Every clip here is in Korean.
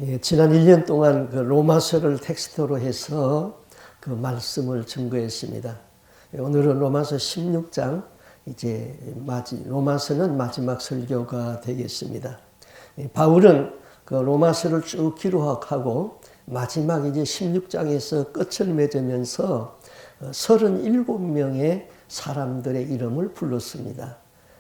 예, 지난 1년 동안 그 로마서를 텍스트로 해서 그 말씀을 증거했습니다. 예, 오늘은 로마서 16장, 로마서는 마지막 설교가 되겠습니다. 예, 바울은 그 로마서를 쭉 기록하고 마지막 이제 16장에서 끝을 맺으면서 37명의 사람들의 이름을 불렀습니다.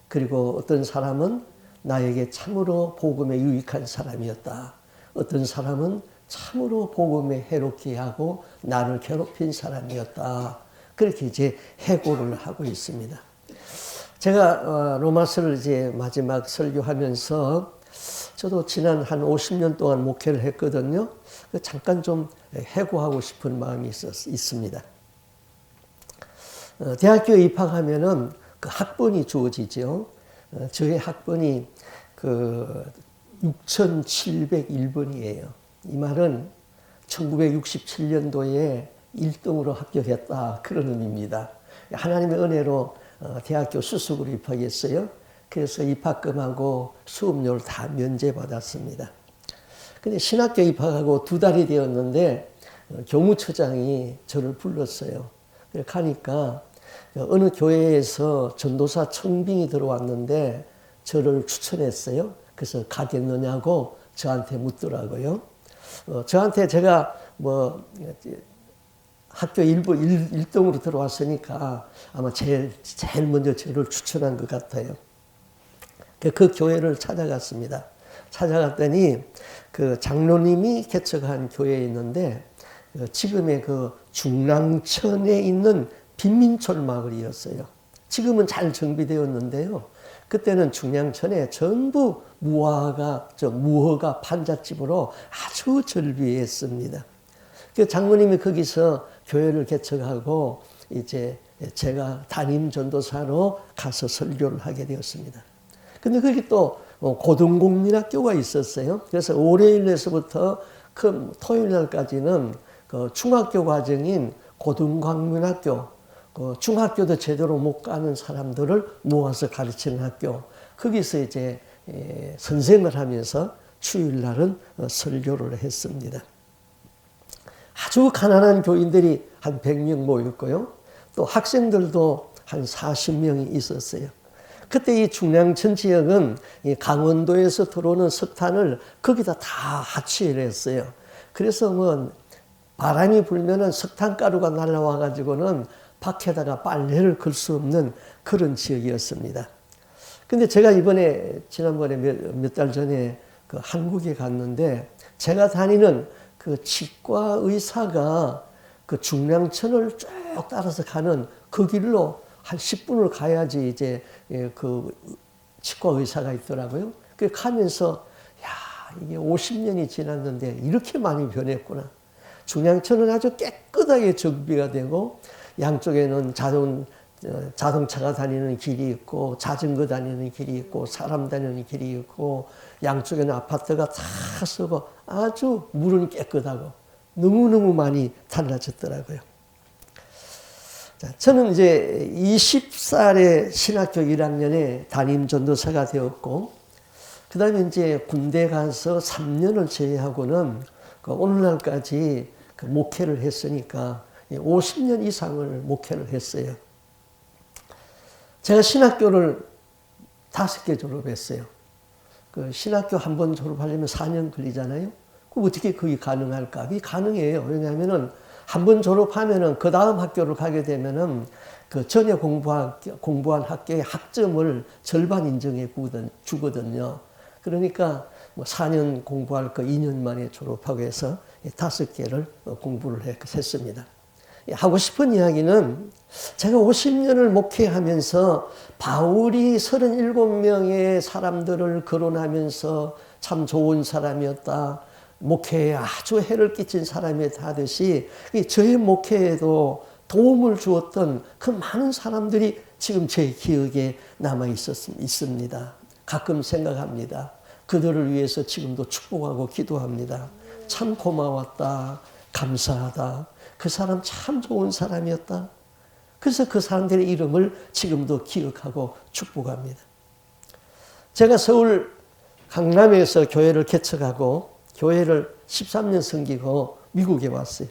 그리고 어떤 사람은 나에게 참으로 복음에 유익한 사람이었다. 어떤 사람은 참으로 복음에 해롭게 하고 나를 괴롭힌 사람이었다. 그렇게 이제 해고를 하고 있습니다. 제가 로마서를 이제 마지막 설교하면서 저도 지난 한 50년 동안 목회를 했거든요. 잠깐 좀 해고하고 싶은 마음이 있습니다. 대학교에 입학하면은 그 학번이 주어지죠. 저의 학번이 그 6701번이에요. 이 말은 1967년도에 1등으로 합격했다. 그런 의미입니다. 하나님의 은혜로 대학교 수석으로 입학했어요. 그래서 입학금하고 수업료를 다 면제받았습니다. 근데 신학교 입학하고 2달이 되었는데 교무처장이 저를 불렀어요. 그렇게 하니까 어느 교회에서 전도사 청빙이 들어왔는데 저를 추천했어요. 그래서 가겠느냐고 저한테 묻더라고요. 저한테 제가 학교 1등으로 들어왔으니까 아마 제일 먼저 저를 추천한 것 같아요. 그 교회를 찾아갔습니다. 찾아갔더니 그 장로님이 개척한 교회에 있는데 지금의 그 중랑천에 있는 빈민촌 마을이었어요. 지금은 잘 정비되었는데요. 그때는 중랑천에 전부 무허가 판잣집으로 아주 절비했습니다. 그 장로님이 거기서 교회를 개척하고 이제 제가 담임 전도사로 가서 설교를 하게 되었습니다. 근데 거기 또 고등공민학교가 있었어요. 그래서 월요일에서부터 그 토요일 날까지는 그 중학교 과정인 고등광민학교, 중학교도 제대로 못 가는 사람들을 모아서 가르치는 학교, 거기서 이제 선생을 하면서 주일날은 설교를 했습니다. 아주 가난한 교인들이 한 100명 모였고요. 또 학생들도 한 40명이 있었어요. 그때 이 중랑천 지역은 이 강원도에서 들어오는 석탄을 거기다 다 합치를 했어요. 그래서 바람이 불면은 석탄가루가 날아와 가지고는 밖에다가 빨래를 걸 수 없는 그런 지역이었습니다. 근데 제가 지난번에 몇 달 전에 그 한국에 갔는데 제가 다니는 그 치과 의사가 그 중랑천을 쭉 따라서 가는 그 길로 한 10분을 가야지 이제 그 치과 의사가 있더라고요. 그 가면서 이게 50년이 지났는데 이렇게 많이 변했구나. 중랑천은 아주 깨끗하게 정비가 되고 양쪽에는 자동차가 다니는 길이 있고 자전거 다니는 길이 있고 사람 다니는 길이 있고 양쪽에는 아파트가 다 서고 아주 물은 깨끗하고 너무너무 많이 달라졌더라고요. 저는 이제 20살에 신학교 1학년에 담임 전도사가 되었고 그 다음에 이제 군대 가서 3년을 제외하고는 오늘날까지 그 목회를 했으니까 50년 이상을 목회를 했어요. 제가 신학교를 5개 졸업했어요. 그 신학교 한 번 졸업하려면 4년 걸리잖아요. 그럼 어떻게 그게 가능할까? 그게 가능해요. 왜냐하면은 한 번 졸업하면은 그 다음 학교를 가게 되면은 그 전에 공부한 학교의 학점을 절반 인정해 주거든요. 그러니까 4년 공부할 거 2년 만에 졸업하고 해서 5개를 공부를 했습니다. 하고 싶은 이야기는 제가 50년을 목회하면서 바울이 37명의 사람들을 거론하면서 참 좋은 사람이었다. 목회에 아주 해를 끼친 사람이었다 하듯이 저의 목회에도 도움을 주었던 그 많은 사람들이 지금 제 기억에 남아 있습니다. 가끔 생각합니다. 그들을 위해서 지금도 축복하고 기도합니다. 참 고마웠다. 감사하다. 그 사람 참 좋은 사람이었다. 그래서 그 사람들의 이름을 지금도 기억하고 축복합니다. 제가 서울 강남에서 교회를 개척하고 교회를 13년 섬기고 미국에 왔어요.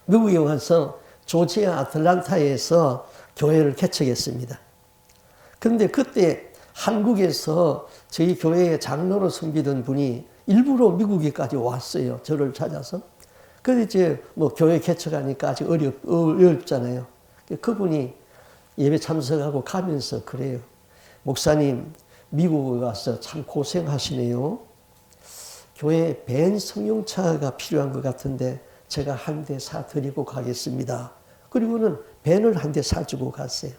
미국에 와서 조지아 아틀란타에서 교회를 개척했습니다. 그런데 그때 한국에서 저희 교회의 장로로 섬기던 분이 일부러 미국에까지 왔어요. 저를 찾아서. 그래서 이제 뭐 교회 개척하니까 아직 어렵잖아요. 그분이 예배 참석하고 가면서 그래요. 목사님, 미국에 와서 참 고생하시네요. 교회에 벤 승용차가 필요한 것 같은데 제가 한 대 사드리고 가겠습니다. 그리고는 벤을 한 대 사주고 갔어요.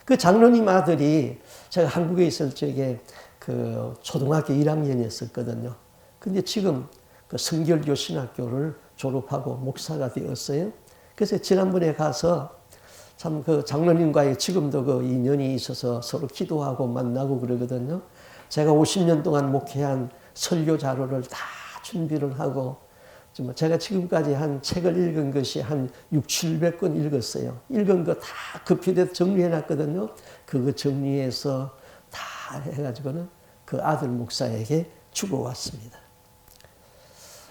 그 장로님 아들이 제가 한국에 있을 적에 그 초등학교 1학년이었었거든요. 근데 지금 그 성결교 신학교를 졸업하고 목사가 되었어요. 그래서 지난번에 가서 참 그 장로님과의 지금도 그 인연이 있어서 서로 기도하고 만나고 그러거든요. 제가 50년 동안 목회한 설교 자료를 다 준비를 하고, 제가 지금까지 한 책을 읽은 것이 한 600~700권 읽었어요. 읽은 거 다 급히돼서 정리해놨거든요. 그거 정리해서 다 해가지고는 그 아들 목사에게 주고 왔습니다.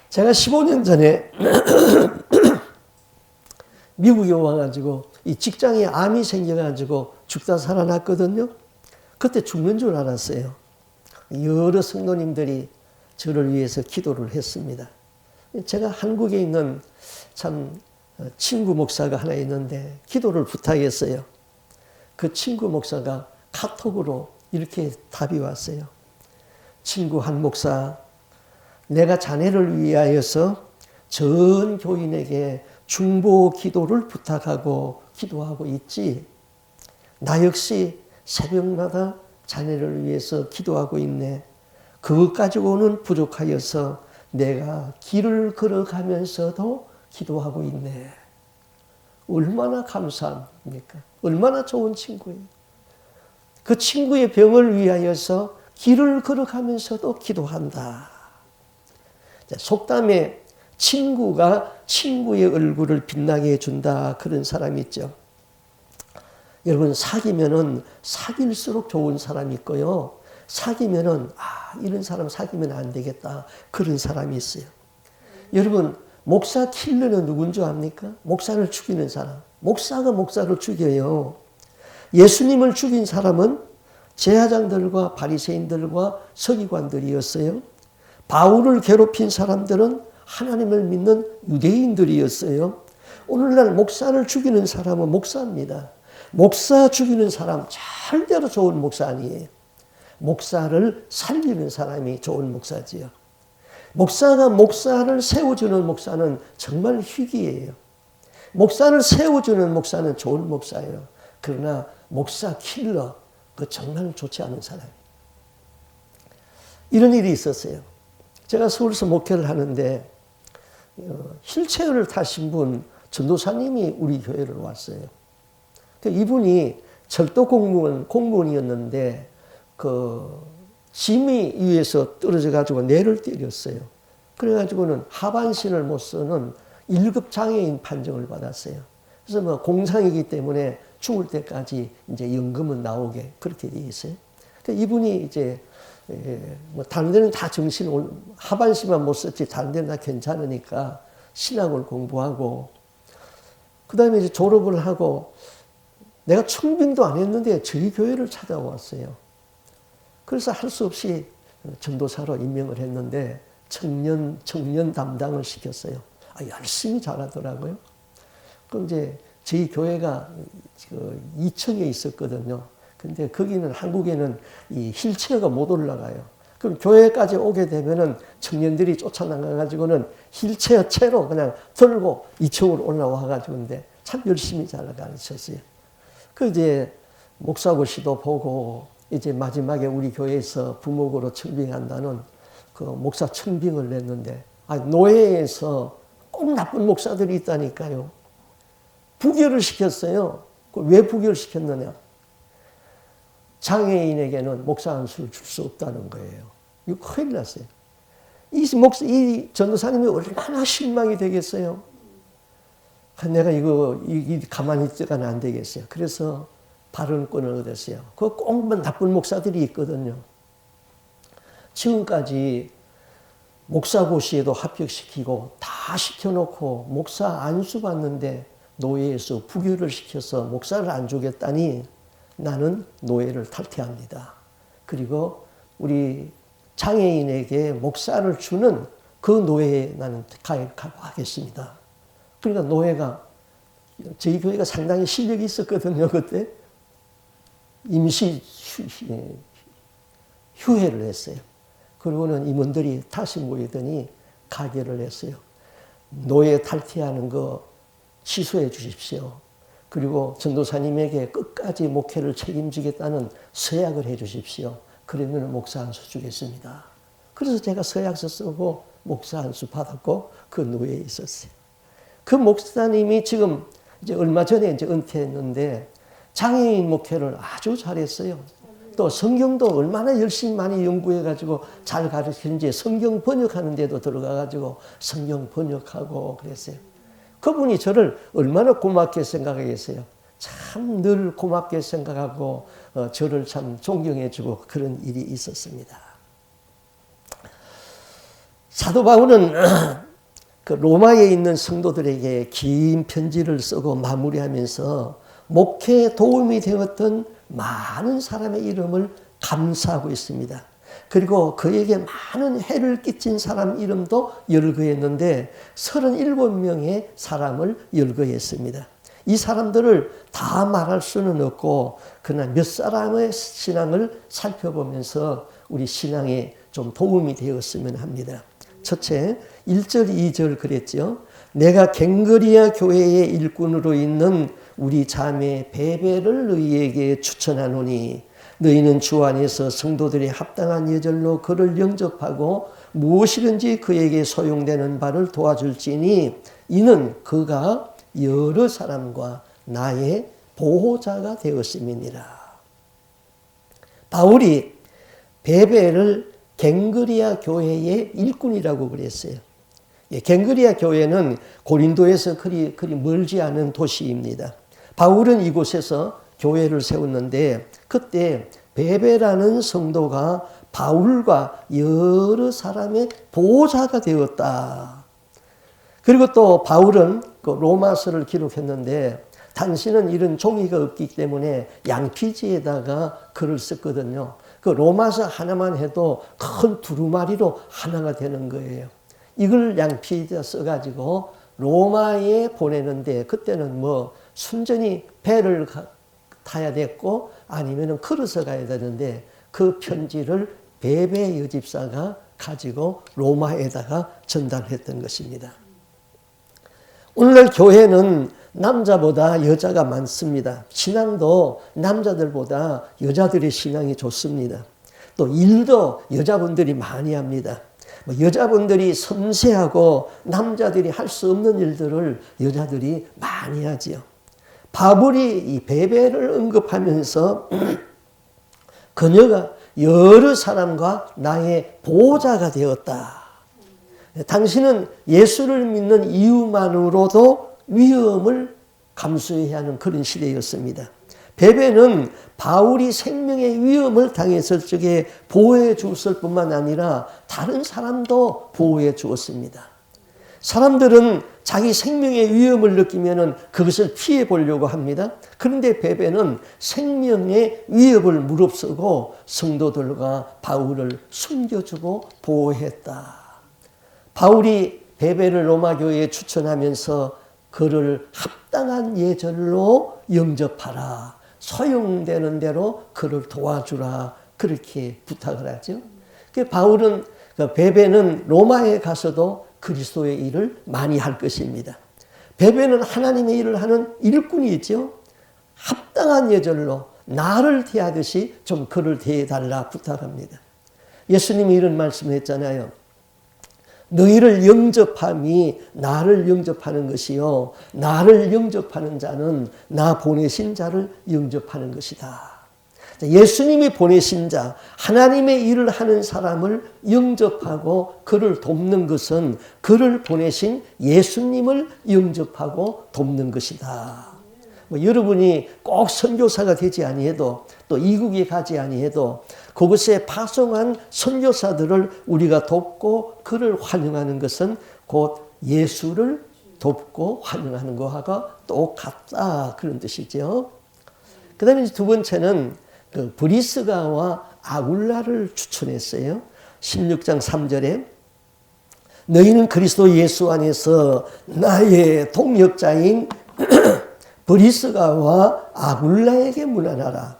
제가 15년 전에 미국에 와가지고 이 직장에 암이 생겨가지고 죽다 살아났거든요. 그때 죽는 줄 알았어요. 여러 성도님들이 저를 위해서 기도를 했습니다. 제가 한국에 있는 참 친구 목사가 하나 있는데 기도를 부탁했어요. 그 친구 목사가 카톡으로 이렇게 답이 왔어요. 친구 한 목사, 내가 자네를 위하여서 전 교인에게 중보 기도를 부탁하고 기도하고 있지. 나 역시 새벽마다 자네를 위해서 기도하고 있네. 그것 가지고는 부족하여서 내가 길을 걸어가면서도 기도하고 있네. 얼마나 감사합니까? 얼마나 좋은 친구예요. 그 친구의 병을 위하여서 길을 걸어가면서도 기도한다. 속담에 친구가 친구의 얼굴을 빛나게 해준다, 그런 사람이 있죠. 여러분, 사귀면은 사귈수록 좋은 사람이 있고요. 사귀면은 이런 사람 사귀면 안 되겠다, 그런 사람이 있어요. 여러분, 목사 킬러는 누군 줄 압니까? 목사를 죽이는 사람. 목사가 목사를 죽여요. 예수님을 죽인 사람은 제사장들과 바리새인들과 서기관들이었어요. 바울을 괴롭힌 사람들은 하나님을 믿는 유대인들이었어요. 오늘날 목사를 죽이는 사람은 목사입니다. 목사 죽이는 사람 절대로 좋은 목사 아니에요. 목사를 살리는 사람이 좋은 목사지요. 목사가 목사를 세워주는 목사는 정말 희귀해요. 목사를 세워주는 목사는 좋은 목사예요. 그러나 목사 킬러, 그 정말 좋지 않은 사람이에요. 이런 일이 있었어요. 제가 서울에서 목회를 하는데 휠체어를 타신 분 전도사님이 우리 교회를 왔어요. 이분이 철도 공무원이었는데 그 짐이 위에서 떨어져 가지고 뇌를 때렸어요. 그래가지고는 하반신을 못 쓰는 1급 장애인 판정을 받았어요. 그래서 뭐 공상이기 때문에 죽을 때까지 이제 연금은 나오게 그렇게 돼 있어요. 이분이 이제 뭐 다른 데는 다 하반신만 못 썼지 다른 데는 다 괜찮으니까 신학을 공부하고, 그 다음에 이제 졸업을 하고, 내가 청빙도 안 했는데 저희 교회를 찾아왔어요. 그래서 할 수 없이 전도사로 임명을 했는데 청년 담당을 시켰어요. 열심히 잘하더라고요. 그럼 이제 저희 교회가 2층에 있었거든요. 근데 거기는 한국에는 이 휠체어가 못 올라가요. 그럼 교회까지 오게 되면은 청년들이 쫓아나가가지고는 휠체어 채로 그냥 들고 2층으로 올라와가지고인데 참 열심히 잘 가르쳤어요. 그 이제 목사고시도 보고 이제 마지막에 우리 교회에서 부목으로 청빙한다는 그 목사 청빙을 냈는데, 노예에서 꼭 나쁜 목사들이 있다니까요. 부결을 시켰어요. 왜 부결시켰느냐? 장애인에게는 목사 안수를 줄 수 없다는 거예요. 이거 큰일 났어요. 이 전도사님이 얼마나 실망이 되겠어요. 내가 이거 가만히 있다가는 안 되겠어요. 그래서 발언권을 얻었어요. 그 꼭 나쁜 목사들이 있거든요. 지금까지 목사고시에도 합격시키고 다 시켜놓고 목사 안수 받는데 노예에서 부교를 시켜서 목사를 안 주겠다니 나는 노예를 탈퇴합니다. 그리고 우리 장애인에게 목사를 주는 그 노예에 나는 가입하겠습니다. 그러니까 노예가 저희 교회가 상당히 실력이 있었거든요. 그때 임시 휴회를 했어요. 그러고는 임원들이 다시 모이더니 가결을 했어요. 노예 탈퇴하는 거 취소해 주십시오. 그리고 전도사님에게 끝까지 목회를 책임지겠다는 서약을 해 주십시오. 그러면 목사 안수 주겠습니다. 그래서 제가 서약서 쓰고 목사 안수 받았고 그 노예에 있었어요. 그 목사님이 지금 이제 얼마 전에 이제 은퇴했는데 장애인 목회를 아주 잘했어요. 또 성경도 얼마나 열심히 많이 연구해가지고 잘 가르치는지 성경 번역하는 데도 들어가가지고 성경 번역하고 그랬어요. 그분이 저를 얼마나 고맙게 생각하겠어요. 참 늘 고맙게 생각하고 저를 참 존경해주고 그런 일이 있었습니다. 사도 바울은 그 로마에 있는 성도들에게 긴 편지를 쓰고 마무리하면서 목회에 도움이 되었던 많은 사람의 이름을 감사하고 있습니다. 그리고 그에게 많은 해를 끼친 사람 이름도 열거했는데 37명의 사람을 열거했습니다. 이 사람들을 다 말할 수는 없고 그러나 몇 사람의 신앙을 살펴보면서 우리 신앙에 좀 도움이 되었으면 합니다. 첫째, 1절, 2절 그랬죠. 내가 갱그리아 교회의 일꾼으로 있는 우리 자매 베베를 너희에게 추천하노니 너희는 주 안에서 성도들이 합당한 예절로 그를 영접하고 무엇이든지 그에게 소용되는 바를 도와줄지니 이는 그가 여러 사람과 나의 보호자가 되었음이니라. 바울이 베베를 갱그리아 교회의 일꾼이라고 그랬어요. 갱그리아 교회는 고린도에서 그리 멀지 않은 도시입니다. 바울은 이곳에서 교회를 세웠는데 그때 베베라는 성도가 바울과 여러 사람의 보호자가 되었다. 그리고 또 바울은 그 로마서를 기록했는데 당신은 이런 종이가 없기 때문에 양피지에다가 글을 썼거든요. 그 로마서 하나만 해도 큰 두루마리로 하나가 되는 거예요. 이걸 양피에다 써가지고 로마에 보내는데 그때는 뭐 순전히 배를 타야 됐고 아니면은 걸어서 가야 되는데 그 편지를 베베 여집사가 가지고 로마에다가 전달했던 것입니다. 오늘날 교회는 남자보다 여자가 많습니다. 신앙도 남자들보다 여자들의 신앙이 좋습니다. 또 일도 여자분들이 많이 합니다. 여자분들이 섬세하고 남자들이 할 수 없는 일들을 여자들이 많이 하지요. 바울이 이 베베를 언급하면서 그녀가 여러 사람과 나의 보호자가 되었다. 당신은 예수를 믿는 이유만으로도 위험을 감수해야 하는 그런 시대였습니다. 베베는 바울이 생명의 위험을 당했을 적에 보호해 주었을 뿐만 아니라 다른 사람도 보호해 주었습니다. 사람들은 자기 생명의 위험을 느끼면 그것을 피해 보려고 합니다. 그런데 베베는 생명의 위협을 무릅쓰고 성도들과 바울을 숨겨주고 보호했다. 바울이 베베를 로마 교회에 추천하면서 그를 합당한 예절로 영접하라. 소용되는 대로 그를 도와주라. 그렇게 부탁을 하죠. 바울은 베베는 로마에 가서도 그리스도의 일을 많이 할 것입니다. 베베는 하나님의 일을 하는 일꾼이죠. 합당한 예절로 나를 대하듯이 좀 그를 대해달라 부탁합니다. 예수님이 이런 말씀을 했잖아요. 너희를 영접함이 나를 영접하는 것이요 나를 영접하는 자는 나 보내신 자를 영접하는 것이다. 예수님이 보내신 자, 하나님의 일을 하는 사람을 영접하고 그를 돕는 것은 그를 보내신 예수님을 영접하고 돕는 것이다. 여러분이 꼭 선교사가 되지 아니해도 또 이국에 가지 아니해도 그곳에 파송한 선교사들을 우리가 돕고 그를 환영하는 것은 곧 예수를 돕고 환영하는 것하고 똑같다, 그런 뜻이죠. 그 다음에 두 번째는 그 브리스가와 아굴라를 추천했어요. 16장 3절에 너희는 그리스도 예수 안에서 나의 동역자인 브리스가와 아굴라에게 문안하라.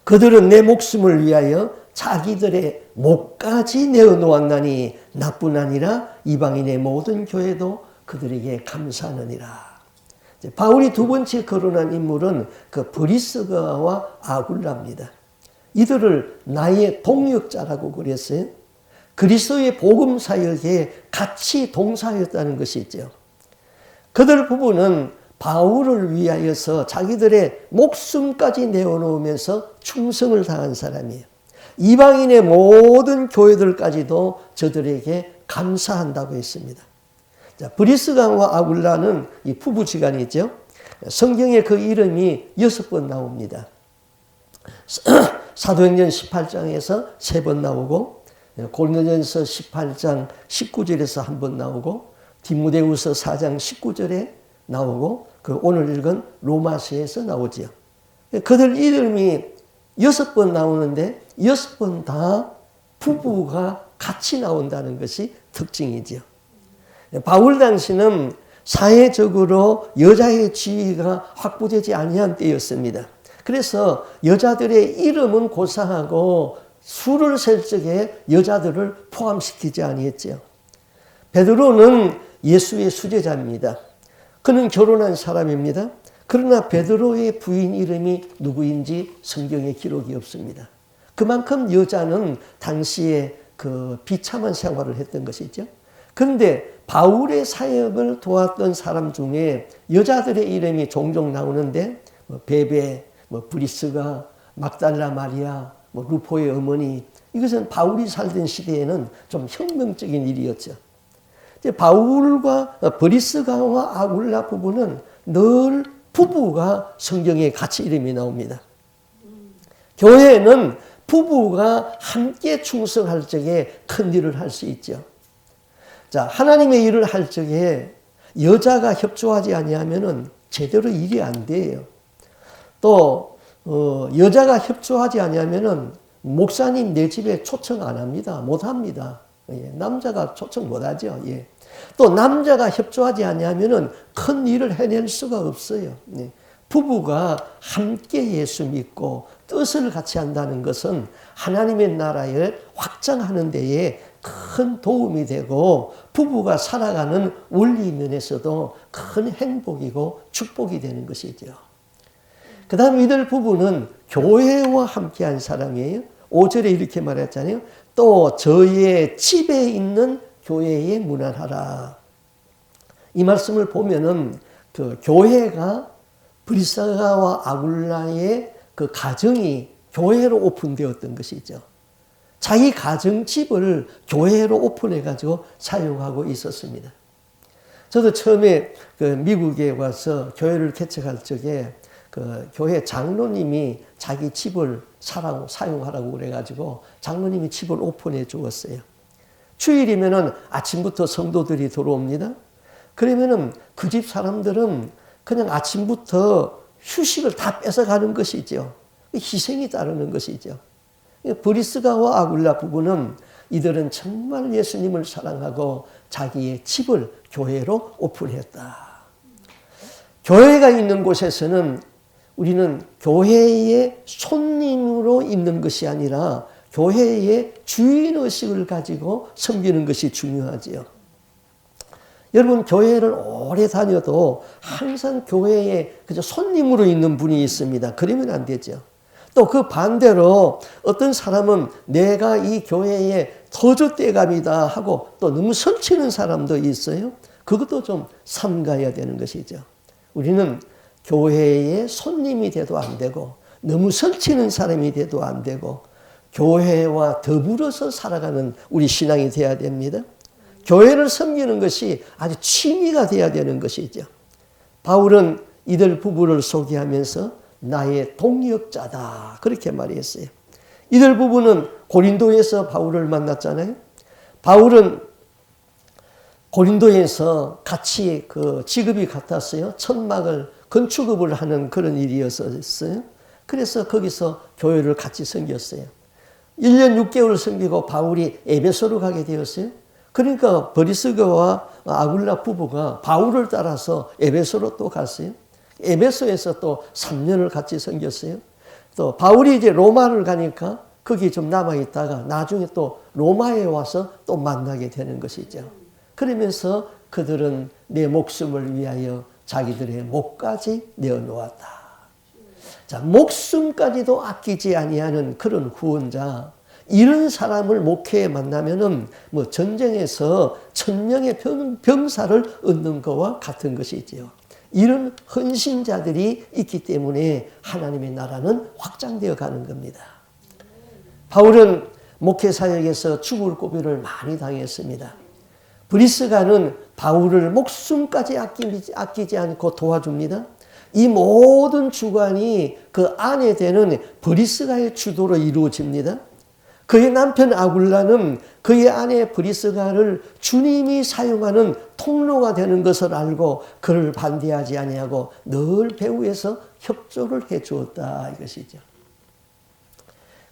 그들은 내 목숨을 위하여 자기들의 목까지 내어놓았나니 나뿐 아니라 이방인의 모든 교회도 그들에게 감사하느니라. 바울이 두 번째 거론한 인물은 그 브리스가와 아굴라입니다. 이들을 나의 동역자라고 그랬어요. 그리스도의 복음 사역에 같이 동사하였다는 것이죠. 그들 부부는 바울을 위하여서 자기들의 목숨까지 내어놓으면서 충성을 다한 사람이에요. 이방인의 모든 교회들까지도 저들에게 감사한다고 했습니다. 자, 브리스가와 아굴라는 이 부부지간이죠. 성경에 그 이름이 6번 나옵니다. 사도행전 18장에서 3번 나오고, 고린도전서 18장 19절에서 한 번 나오고, 디모데후서 4장 19절에 나오고, 그 오늘 읽은 로마서에서 나오죠. 그들 이름이 6번 나오는데 6번 다 부부가 같이 나온다는 것이 특징이죠. 바울 당시는 사회적으로 여자의 지위가 확보되지 아니한 때였습니다. 그래서 여자들의 이름은 고사하고 수를 셀 적에 여자들을 포함시키지 아니했죠. 베드로는 예수의 수제자입니다. 그는 결혼한 사람입니다. 그러나 베드로의 부인 이름이 누구인지 성경에 기록이 없습니다. 그만큼 여자는 당시에 그 비참한 생활을 했던 것이죠. 그런데 바울의 사역을 도왔던 사람 중에 여자들의 이름이 종종 나오는데 베베, 브리스가, 막달라 마리아, 루포의 어머니, 이것은 바울이 살던 시대에는 좀 혁명적인 일이었죠. 바울과 브리스가와 아굴라 부부는 늘 부부가 성경에 같이 이름이 나옵니다. 교회는 부부가 함께 충성할 적에 큰 일을 할 수 있죠. 자, 하나님의 일을 할 적에 여자가 협조하지 아니하면은 제대로 일이 안 돼요. 또 여자가 협조하지 아니하면은 목사님 내 집에 초청 안 합니다. 못 합니다. 예, 남자가 초청 못 하죠. 예. 또 남자가 협조하지 아니하면은 큰 일을 해낼 수가 없어요. 예. 부부가 함께 예수 믿고 뜻을 같이 한다는 것은 하나님의 나라를 확장하는 데에 큰 도움이 되고 부부가 살아가는 원리 면에서도 큰 행복이고 축복이 되는 것이죠. 그 다음 이들 부부는 교회와 함께한 사람이에요. 5절에 이렇게 말했잖아요. 또 저의 집에 있는 교회에 문안하라. 이 말씀을 보면은 그 교회가 브리스가와 아굴라의 그 가정이 교회로 오픈되었던 것이죠. 자기 가정집을 교회로 오픈해가지고 사용하고 있었습니다. 저도 처음에 그 미국에 와서 교회를 개척할 적에 그 교회 장로님이 자기 집을 사용하라고 그래가지고 장로님이 집을 오픈해 주었어요. 주일이면은 아침부터 성도들이 들어옵니다. 그러면은 그 집 사람들은 그냥 아침부터 휴식을 다 뺏어가는 것이죠. 희생이 따르는 것이죠. 브리스가와 아굴라 부부는 이들은 정말 예수님을 사랑하고 자기의 집을 교회로 오픈했다. 교회가 있는 곳에서는 우리는 교회의 손님으로 있는 것이 아니라 교회의 주인의식을 가지고 섬기는 것이 중요하지요. 여러분, 교회를 오래 다녀도 항상 교회에 그저 손님으로 있는 분이 있습니다. 그러면 안 되죠. 또 그 반대로 어떤 사람은 내가 이 교회의 터줏대감이다 하고 또 너무 설치는 사람도 있어요. 그것도 좀 삼가야 되는 것이죠. 우리는 교회의 손님이 돼도 안 되고 너무 설치는 사람이 돼도 안 되고 교회와 더불어서 살아가는 우리 신앙이 돼야 됩니다. 교회를 섬기는 것이 아주 취미가 돼야 되는 것이죠. 바울은 이들 부부를 소개하면서 나의 동역자다. 그렇게 말했어요. 이들 부부는 고린도에서 바울을 만났잖아요. 바울은 고린도에서 같이 그 직업이 같았어요. 천막을 건축업을 하는 그런 일이었어요. 그래서 거기서 교회를 같이 섬겼어요. 1년 6개월 섬기고 바울이 에베소로 가게 되었어요. 그러니까 브리스가와 아굴라 부부가 바울을 따라서 에베소로 또 갔어요. 에베소에서 또 3년을 같이 섬겼어요. 또 바울이 이제 로마를 가니까 거기 좀 남아있다가 나중에 또 로마에 와서 또 만나게 되는 것이죠. 그러면서 그들은 내 목숨을 위하여 자기들의 목까지 내어놓았다. 자, 목숨까지도 아끼지 아니하는 그런 구원자, 이런 사람을 목회에 만나면은 뭐 전쟁에서 1000명의 병사를 얻는 것과 같은 것이지요. 이런 헌신자들이 있기 때문에 하나님의 나라는 확장되어 가는 겁니다. 바울은 목회 사역에서 죽을 고비를 많이 당했습니다. 브리스가는 바울을 목숨까지 아끼지 않고 도와줍니다. 이 모든 주관이 그 아내 되는 브리스가의 주도로 이루어집니다. 그의 남편 아굴라는 그의 아내 브리스가를 주님이 사용하는 통로가 되는 것을 알고 그를 반대하지 아니하고 늘 배후에서 협조를 해 주었다 이것이죠.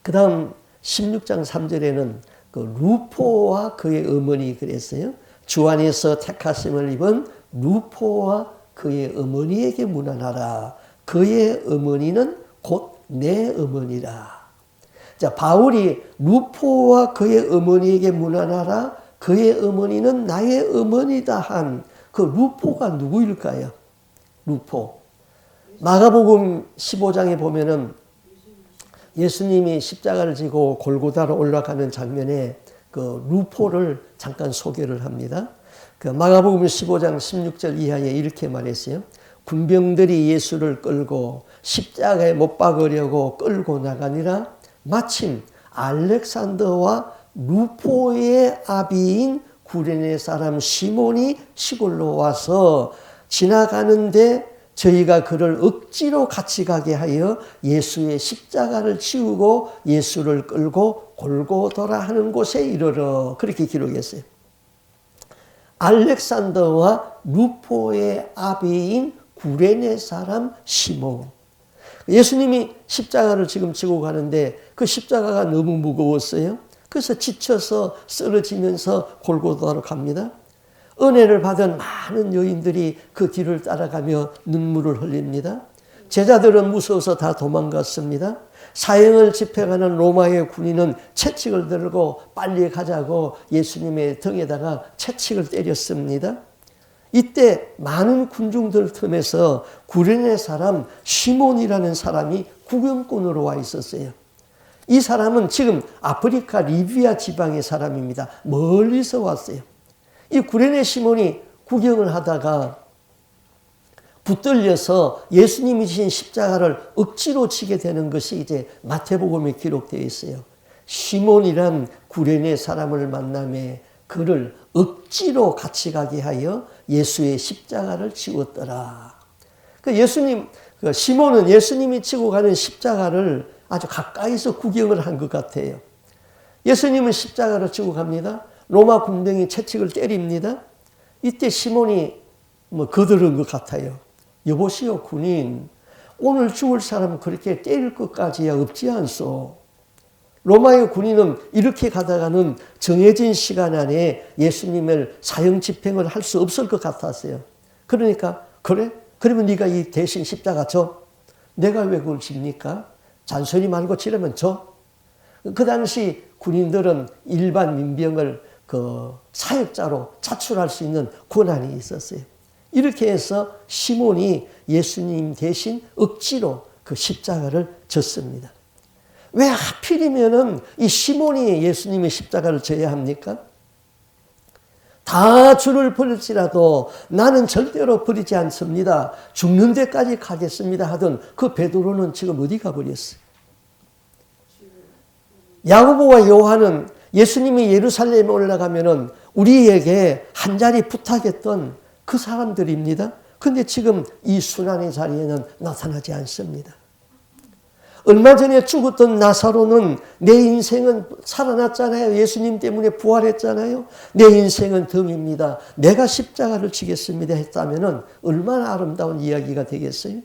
그 다음 16장 3절에는 그 루포와 그의 어머니 그랬어요. 주 안에서 택하심을 입은 루포와 그의 어머니에게 문안하라. 그의 어머니는 곧 내 어머니라. 자, 바울이 루포와 그의 어머니에게 문안하라. 그의 어머니는 나의 어머니다 한 그 루포가 누구일까요? 루포. 마가복음 15장에 보면은 예수님이 십자가를 지고 골고다로 올라가는 장면에 그 루포를 잠깐 소개를 합니다. 그 마가복음 15장 16절 이하에 이렇게 말했어요. 군병들이 예수를 끌고 십자가에 못 박으려고 끌고 나가니라 마침 알렉산더와 루포의 아비인 구레네 사람 시몬이 시골로 와서 지나가는데 저희가 그를 억지로 같이 가게 하여 예수의 십자가를 치우고 예수를 끌고 골고다라 하는 곳에 이르러 그렇게 기록했어요. 알렉산더와 루포의 아비인 구레네 사람 시몬. 예수님이 십자가를 지금 지고 가는데 그 십자가가 너무 무거웠어요. 그래서 지쳐서 쓰러지면서 골고다로 갑니다. 은혜를 받은 많은 여인들이 그 뒤를 따라가며 눈물을 흘립니다. 제자들은 무서워서 다 도망갔습니다. 사형을 집행하는 로마의 군인은 채찍을 들고 빨리 가자고 예수님의 등에다가 채찍을 때렸습니다. 이때 많은 군중들 틈에서 구레네 사람 시몬이라는 사람이 구경꾼으로 와 있었어요. 이 사람은 지금 아프리카 리비아 지방의 사람입니다. 멀리서 왔어요. 이 구레네 시몬이 구경을 하다가 붙들려서 예수님이 지신 십자가를 억지로 치게 되는 것이 이제 마태복음에 기록되어 있어요. 시몬이란 구레네 사람을 만남에 그를 억지로 같이 가게 하여 예수의 십자가를 지웠더라. 시몬은 예수님이 지고 가는 십자가를 아주 가까이서 구경을 한 것 같아요. 예수님은 십자가를 지고 갑니다. 로마 군병이 채찍을 때립니다. 이때 시몬이 거들은 것 같아요. 여보시오 군인, 오늘 죽을 사람 그렇게 때릴 것까지야 없지 않소. 로마의 군인은 이렇게 가다가는 정해진 시간 안에 예수님을 사형 집행을 할 수 없을 것 같았어요. 그러니까 그래? 그러면 네가 이 대신 십자가 져? 내가 왜 그걸 집니까? 잔소리 말고 치려면 져? 그 당시 군인들은 일반 민병을 그 사역자로 차출할 수 있는 권한이 있었어요. 이렇게 해서 시몬이 예수님 대신 억지로 그 십자가를 졌습니다. 왜 하필이면은 이 시몬이 예수님의 십자가를 져야 합니까? 다 주를 버릴지라도 나는 절대로 버리지 않습니다. 죽는 데까지 가겠습니다 하던 그 베드로는 지금 어디 가버렸어요? 야고보와 요한은 예수님이 예루살렘에 올라가면은 우리에게 한 자리 부탁했던 그 사람들입니다. 근데 지금 이 순환의 자리에는 나타나지 않습니다. 얼마 전에 죽었던 나사로는 내 인생은 살아났잖아요. 예수님 때문에 부활했잖아요. 내 인생은 덤입니다. 내가 십자가를 지겠습니다 했다면 얼마나 아름다운 이야기가 되겠어요.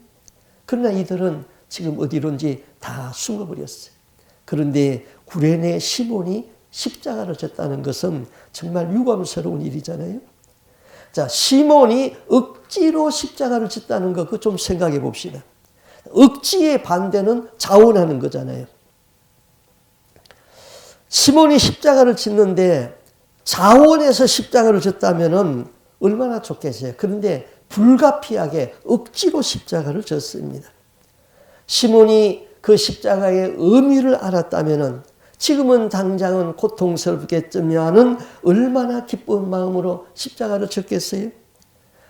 그러나 이들은 지금 어디론지 다 숨어버렸어요. 그런데 구레네 시몬이 십자가를 졌다는 것은 정말 유감스러운 일이잖아요. 자, 시몬이 억지로 십자가를 졌다는 거 그거 좀 생각해 봅시다. 억지의 반대는 자원하는 거잖아요. 시몬이 십자가를 짓는데 자원해서 십자가를 졌다면 얼마나 좋겠어요. 그런데 불가피하게 억지로 십자가를 졌습니다. 시몬이 그 십자가의 의미를 알았다면 지금은 당장은 고통스럽겠지만은 얼마나 기쁜 마음으로 십자가를 졌겠어요?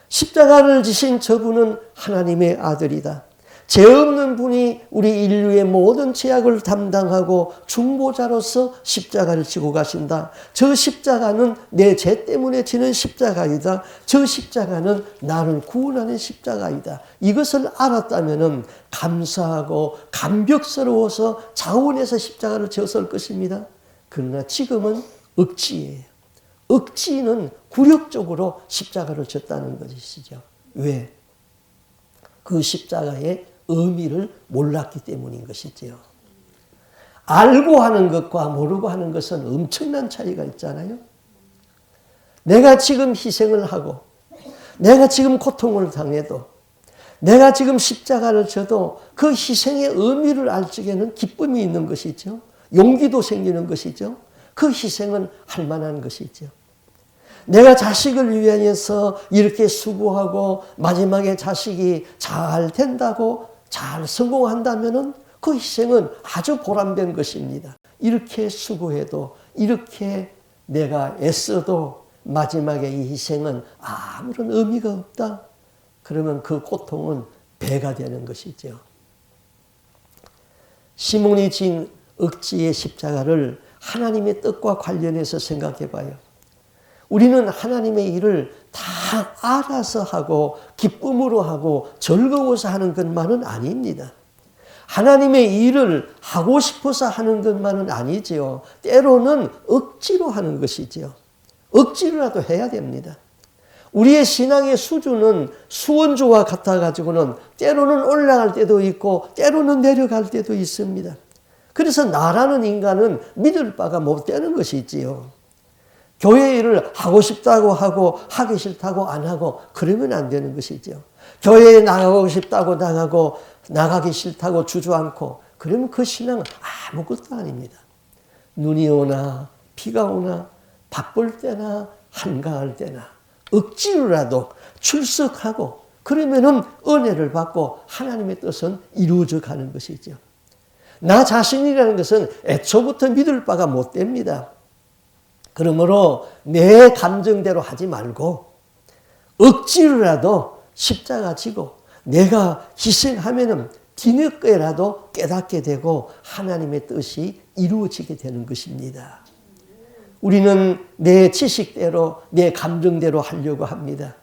십자가를 지신 저분은 하나님의 아들이다. 죄 없는 분이 우리 인류의 모든 죄악을 담당하고 중보자로서 십자가를 지고 가신다. 저 십자가는 내 죄 때문에 지는 십자가이다. 저 십자가는 나를 구원하는 십자가이다. 이것을 알았다면 감사하고 감격스러워서 자원해서 십자가를 졌을 것입니다. 그러나 지금은 억지예요. 억지는 굴욕적으로 십자가를 졌다는 것이죠. 왜? 그 십자가의 의미를 몰랐기 때문인 것이지요. 알고 하는 것과 모르고 하는 것은 엄청난 차이가 있잖아요. 내가 지금 희생을 하고 내가 지금 고통을 당해도 내가 지금 십자가를 져도 그 희생의 의미를 알 적에는 기쁨이 있는 것이죠. 용기도 생기는 것이죠. 그 희생은 할 만한 것이죠. 내가 자식을 위해서 이렇게 수고하고 마지막에 자식이 잘 된다고 잘 성공한다면 그 희생은 아주 보람된 것입니다. 이렇게 수고해도 이렇게 내가 애써도 마지막에 이 희생은 아무런 의미가 없다. 그러면 그 고통은 배가 되는 것이죠. 시몬이 진 억지의 십자가를 하나님의 뜻과 관련해서 생각해 봐요. 우리는 하나님의 일을 다 알아서 하고 기쁨으로 하고 즐거워서 하는 것만은 아닙니다. 하나님의 일을 하고 싶어서 하는 것만은 아니지요. 때로는 억지로 하는 것이지요. 억지로라도 해야 됩니다. 우리의 신앙의 수준은 수원주와 같아가지고는 때로는 올라갈 때도 있고 때로는 내려갈 때도 있습니다. 그래서 나라는 인간은 믿을 바가 못 되는 것이지요. 교회 일을 하고 싶다고 하고 하기 싫다고 안 하고 그러면 안 되는 것이죠. 교회에 나가고 싶다고 나가고 나가기 싫다고 주저앉고 그러면 그 신앙은 아무것도 아닙니다. 눈이 오나 비가 오나 바쁠 때나 한가할 때나 억지로라도 출석하고 그러면은 은혜를 받고 하나님의 뜻은 이루어져 가는 것이죠. 나 자신이라는 것은 애초부터 믿을 바가 못 됩니다. 그러므로 내 감정대로 하지 말고 억지로라도 십자가 지고 내가 희생하면은 뒤늦게라도 깨닫게 되고 하나님의 뜻이 이루어지게 되는 것입니다. 우리는 내 지식대로 내 감정대로 하려고 합니다.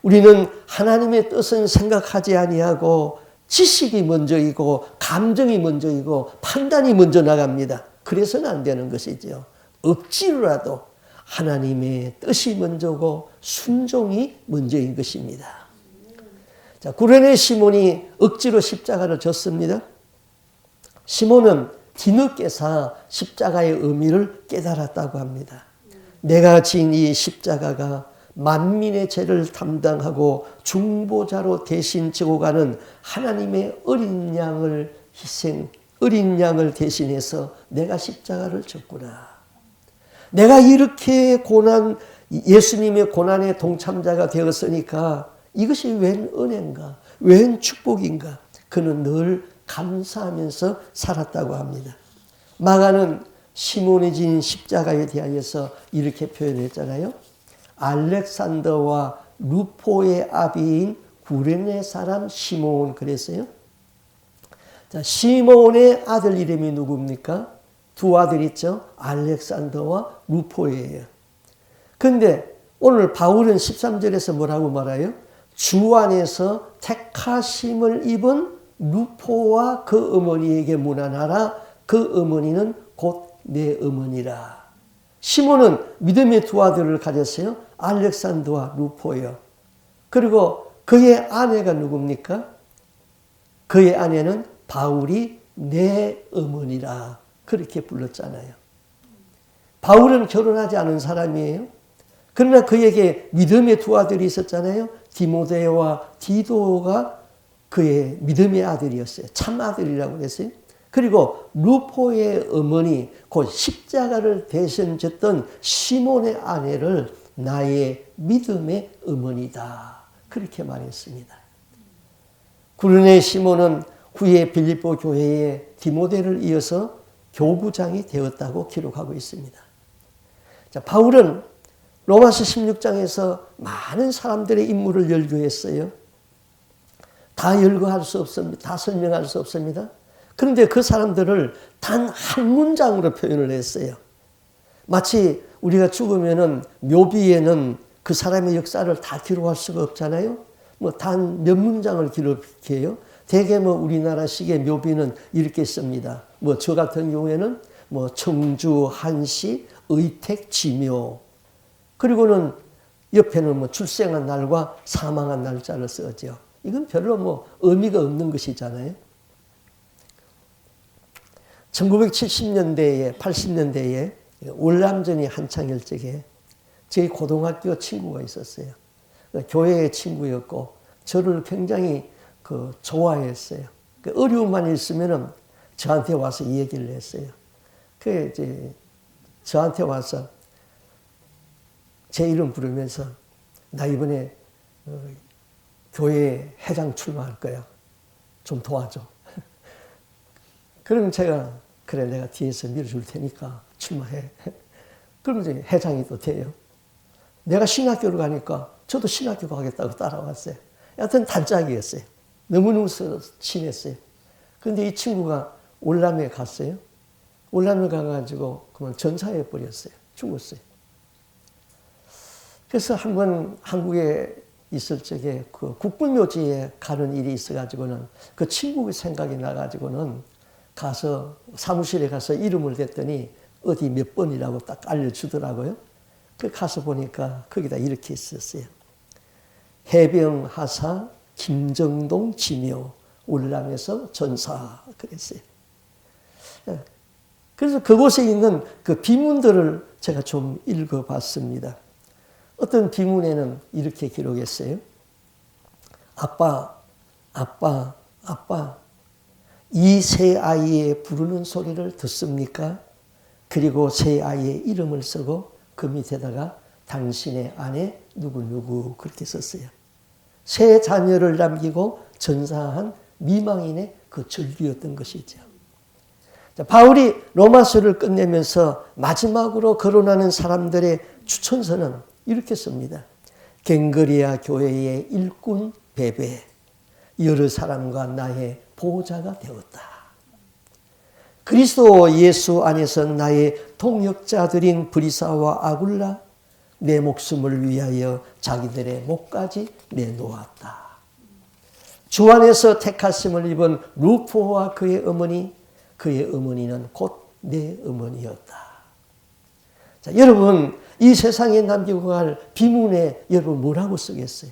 우리는 하나님의 뜻은 생각하지 아니하고 지식이 먼저이고 감정이 먼저이고 판단이 먼저 나갑니다. 그래서는 안 되는 것이죠. 억지로라도 하나님의 뜻이 먼저고 순종이 먼저인 것입니다. 자, 구레네 시몬이 억지로 십자가를 졌습니다. 시몬은 뒤늦게서 십자가의 의미를 깨달았다고 합니다. 내가 진 이 십자가가 만민의 죄를 담당하고 중보자로 대신 지고 가는 하나님의 어린 양을 어린 양을 대신해서 내가 십자가를 졌구나. 내가 이렇게 예수님의 고난의 동참자가 되었으니까 이것이 웬 은혜인가, 웬 축복인가. 그는 늘 감사하면서 살았다고 합니다. 마가는 시몬이 진 십자가에 대하여서 이렇게 표현했잖아요. 알렉산더와 루포의 아비인 구레네 사람 시몬 그랬어요. 자, 시몬의 아들 이름이 누굽니까? 두 아들 있죠. 알렉산더와 루포예요. 그런데 오늘 바울은 13절에서 뭐라고 말해요? 주 안에서 택하심을 입은 루포와 그 어머니에게 문안하라. 그 어머니는 곧 내 어머니라. 시몬은 믿음의 두 아들을 가졌어요. 알렉산더와 루포요. 그리고 그의 아내가 누굽니까? 그의 아내는 바울이 내 어머니라 그렇게 불렀잖아요. 바울은 결혼하지 않은 사람이에요. 그러나 그에게 믿음의 두 아들이 있었잖아요. 디모데와 디도가 그의 믿음의 아들이었어요. 참 아들이라고 그랬어요. 그리고 루포의 어머니, 곧 십자가를 대신 졌던 시몬의 아내를 나의 믿음의 어머니다. 그렇게 말했습니다. 구르네 시몬은 후에 빌립보 교회에 디모데를 이어서 교구장이 되었다고 기록하고 있습니다. 자, 바울은 로마서 16장에서 많은 사람들의 인물을 열거했어요. 다 열거할 수 없습니다. 다 설명할 수 없습니다. 그런데 그 사람들을 단 한 문장으로 표현을 했어요. 마치 우리가 죽으면은 묘비에는 그 사람의 역사를 다 기록할 수가 없잖아요. 뭐 단 몇 문장을 기록해요. 대개 뭐 우리나라식의 묘비는 이렇게 씁니다. 뭐 저 같은 경우에는 뭐 청주, 한시, 의택, 지묘. 그리고는 옆에는 뭐 출생한 날과 사망한 날짜를 쓰죠. 이건 별로 뭐 의미가 없는 것이잖아요. 1970년대에 80년대에 월남전이 한창일 적에 제 고등학교 친구가 있었어요. 교회의 친구였고 저를 굉장히 좋아했어요. 어려움만 있으면은 저한테 와서 이 얘기를 했어요. 그 이제 저한테 와서 제 이름 부르면서 나 이번에 교회 회장 출마할 거야. 좀 도와줘. 그러면 제가 그래 내가 뒤에서 밀어줄 테니까 출마해. 그러면 이제 회장이 또 돼요. 내가 신학교를 가니까 저도 신학교 가겠다고 따라왔어요. 여하튼 단짝이었어요. 너무너무 친했어요. 그런데 이 친구가 월남에 갔어요. 월남에 가가지고 그만 전사해 버렸어요. 죽었어요. 그래서 한번 한국에 있을 적에 그 국군묘지에 가는 일이 있어가지고는 그 친구의 생각이 나가지고는 가서 사무실에 가서 이름을 댔더니 어디 몇 번이라고 딱 알려주더라고요. 그 가서 보니까 거기다 이렇게 있었어요. 해병하사 김정동 지묘 월남에서 전사 그랬어요. 그래서 그곳에 있는 그 비문들을 제가 좀 읽어봤습니다. 어떤 비문에는 이렇게 기록했어요. 아빠, 아빠, 아빠, 이 새 아이의 부르는 소리를 듣습니까? 그리고 새 아이의 이름을 쓰고 그 밑에다가 당신의 아내 누구누구 그렇게 썼어요. 새 자녀를 남기고 전사한 미망인의 그 절규였던 것이죠. 자, 바울이 로마서를 끝내면서 마지막으로 거론하는 사람들의 추천서는 이렇게 씁니다. 갱거리아 교회의 일꾼 베베, 여러 사람과 나의 보호자가 되었다. 그리스도 예수 안에서 나의 동역자들인 브리사와 아굴라, 내 목숨을 위하여 자기들의 목까지 내놓았다. 주 안에서 택하심을 입은 루포와 그의 어머니, 그의 어머니는 곧 내 어머니였다. 자, 여러분, 이 세상에 남기고 갈 비문에 여러분 뭐라고 쓰겠어요?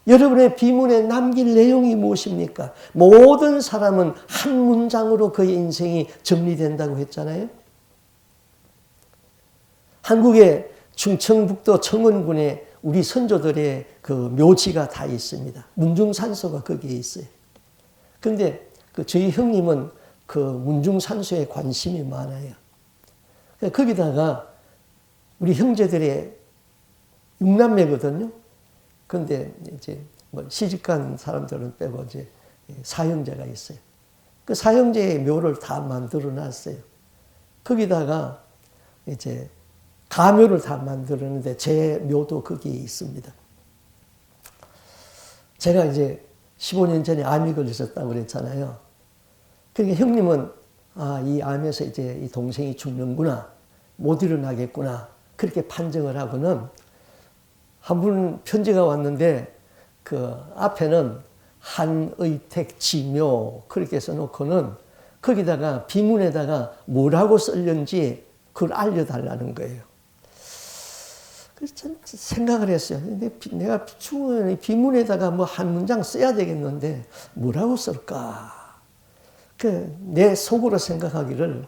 여러분의 비문에 남길 내용이 무엇입니까? 모든 사람은 한 문장으로 그의 인생이 정리된다고 했잖아요. 한국의 충청북도 청원군에 우리 선조들의 그 묘지가 다 있습니다. 문중산소가 거기에 있어요. 그런데 저희 형님은 그 문중산소에 관심이 많아요. 거기다가 우리 형제들의 6남매거든요. 그런데 이제 뭐 시집간 사람들은 빼고 이제 사형제가 있어요. 그 사형제의 묘를 다 만들어 놨어요. 거기다가 이제 가묘를 다 만들었는데 제 묘도 거기에 있습니다. 제가 이제 15년 전에 암이 걸렸었다고 그랬잖아요. 그러니까 형님은 이 암에서 이제 이 동생이 죽는구나, 못 일어나겠구나 그렇게 판정을 하고는 한 분 편지가 왔는데 그 앞에는 한의택지묘 그렇게 써놓고는 거기다가 비문에다가 뭐라고 쓸는지 그걸 알려달라는 거예요. 그래서 참 생각을 했어요. 근데 내가 충분히 비문에다가 뭐 한 문장 써야 되겠는데 뭐라고 쓸까? 내 속으로 생각하기를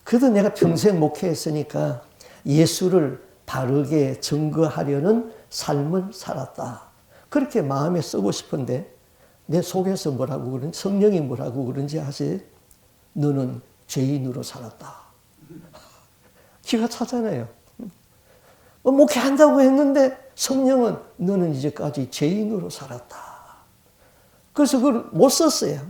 그래도 내가 평생 목회했으니까 예수를 바르게 증거하려는 삶을 살았다. 그렇게 마음에 쓰고 싶은데 내 속에서 뭐라고 그런지 성령이 뭐라고 그런지 아세요? 너는 죄인으로 살았다. 기가 차잖아요. 목회한다고 했는데 성령은 너는 이제까지 죄인으로 살았다. 그래서 그걸 못 썼어요.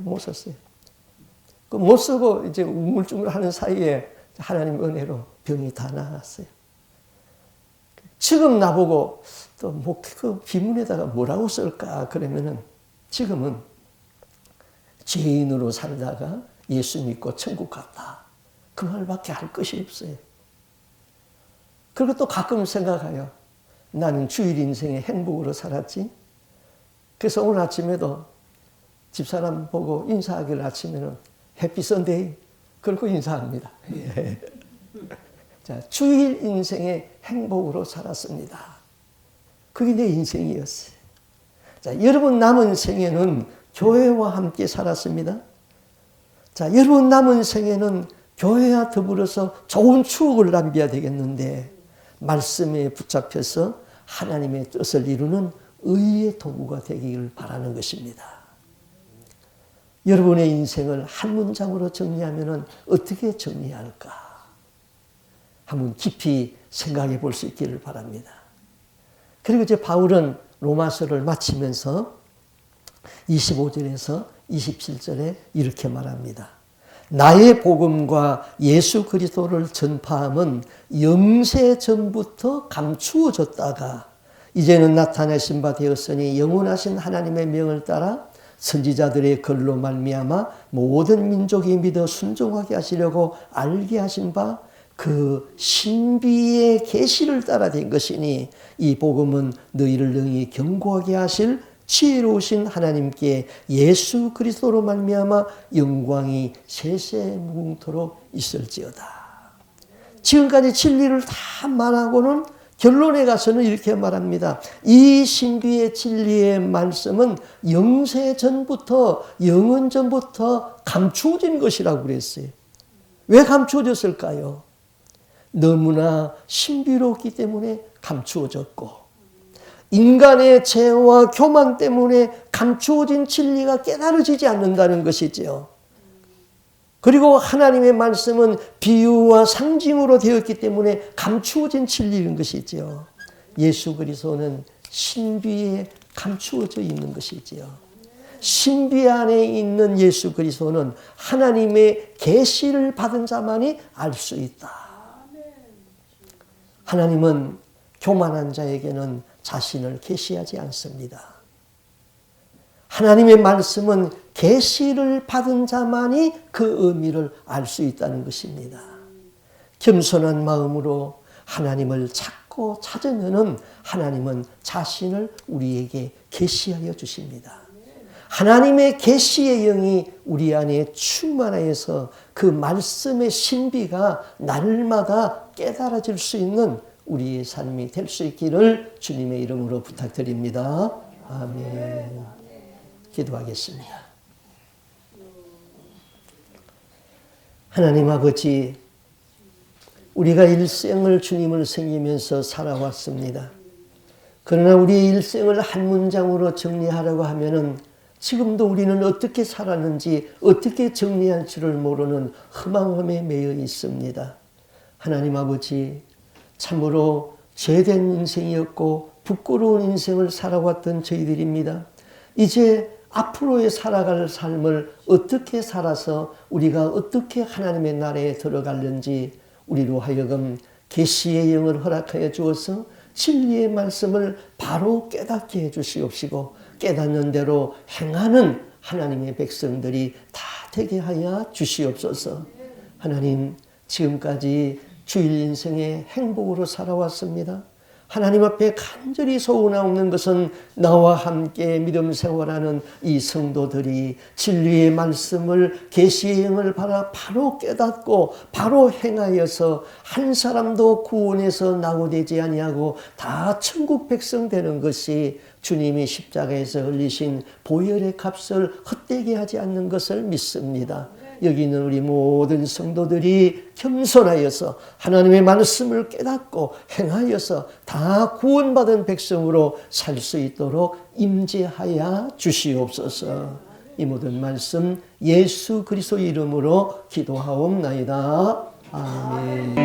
못 쓰고 이제 우물쭈물 하는 사이에 하나님 은혜로 병이 다 나았어요. 지금 나보고 또 그 비문에다가 뭐라고 쓸까? 그러면은 지금은 죄인으로 살다가 예수 믿고 천국 갔다. 그 말밖에 할 것이 없어요. 그리고 또 가끔 생각해요. 나는 주일 인생의 행복으로 살았지. 그래서 오늘 아침에도 집사람 보고 인사하기를 아침에는 해피 선데이 그러고 인사합니다. 예. 자, 주일 인생의 행복으로 살았습니다. 그게 내 인생이었어요. 자, 여러분 남은 생에는 교회와 함께 살았습니다. 자, 여러분 남은 생에는 교회와 더불어서 좋은 추억을 남겨야 되겠는데 말씀에 붙잡혀서 하나님의 뜻을 이루는 의의 도구가 되기를 바라는 것입니다. 여러분의 인생을 한 문장으로 정리하면 어떻게 정리할까? 한번 깊이 생각해 볼 수 있기를 바랍니다. 그리고 이제 바울은 로마서를 마치면서 25절에서 27절에 이렇게 말합니다. 나의 복음과 예수 그리스도를 전파함은 영세 전부터 감추어졌다가 이제는 나타내신 바 되었으니 영원하신 하나님의 명을 따라 선지자들의 글로 말미암아 모든 민족이 믿어 순종하게 하시려고 알게 하신 바 그 신비의 계시를 따라 된 것이니 이 복음은 너희를 능히 견고하게 하실 지혜로우신 하나님께 예수 그리스도로 말미암아 영광이 세세무궁토록 있을지어다. 지금까지 진리를 다 말하고는 결론에 가서는 이렇게 말합니다. 이 신비의 진리의 말씀은 영세 전부터 영원 전부터 감추어진 것이라고 그랬어요. 왜 감추어졌을까요? 너무나 신비롭기 때문에 감추어졌고 인간의 죄와 교만 때문에 감추어진 진리가 깨달아지지 않는다는 것이지요. 그리고 하나님의 말씀은 비유와 상징으로 되었기 때문에 감추어진 진리인 것이지요. 예수 그리스도는 신비에 감추어져 있는 것이지요. 신비 안에 있는 예수 그리스도는 하나님의 계시를 받은 자만이 알 수 있다. 하나님은 교만한 자에게는 자신을 계시하지 않습니다. 하나님의 말씀은 계시를 받은 자만이 그 의미를 알 수 있다는 것입니다. 겸손한 마음으로 하나님을 찾고 찾으면은 하나님은 자신을 우리에게 계시하여 주십니다. 하나님의 계시의 영이 우리 안에 충만하여서 그 말씀의 신비가 날마다 깨달아질 수 있는 우리의 삶이 될 수 있기를 주님의 이름으로 부탁드립니다. 아멘. 기도하겠습니다. 하나님 아버지, 우리가 일생을 주님을 섬기면서 살아왔습니다. 그러나 우리의 일생을 한 문장으로 정리하라고 하면은 지금도 우리는 어떻게 살았는지 어떻게 정리할지를 모르는 허망함에 매여 있습니다. 하나님 아버지, 참으로 죄된 인생이었고 부끄러운 인생을 살아왔던 저희들입니다. 이제 앞으로의 살아갈 삶을 어떻게 살아서 우리가 어떻게 하나님의 나라에 들어갈는지 우리로 하여금 계시의 영을 허락하여 주어서 진리의 말씀을 바로 깨닫게 해 주시옵시고 깨닫는 대로 행하는 하나님의 백성들이 다 되게 하여 주시옵소서. 하나님, 지금까지 주일 인생의 행복으로 살아왔습니다. 하나님 앞에 간절히 소원하옵는 것은 나와 함께 믿음 생활하는 이 성도들이 진리의 말씀을 계시의 영을 바로 깨닫고 바로 행하여서 한 사람도 구원에서 낙오되지 아니하고 다 천국 백성 되는 것이 주님이 십자가에서 흘리신 보혈의 값을 헛되게 하지 않는 것을 믿습니다. 여기 있는 우리 모든 성도들이 겸손하여서 하나님의 말씀을 깨닫고 행하여서 다 구원받은 백성으로 살 수 있도록 임재하여 주시옵소서. 이 모든 말씀 예수 그리스도의 이름으로 기도하옵나이다. 아멘.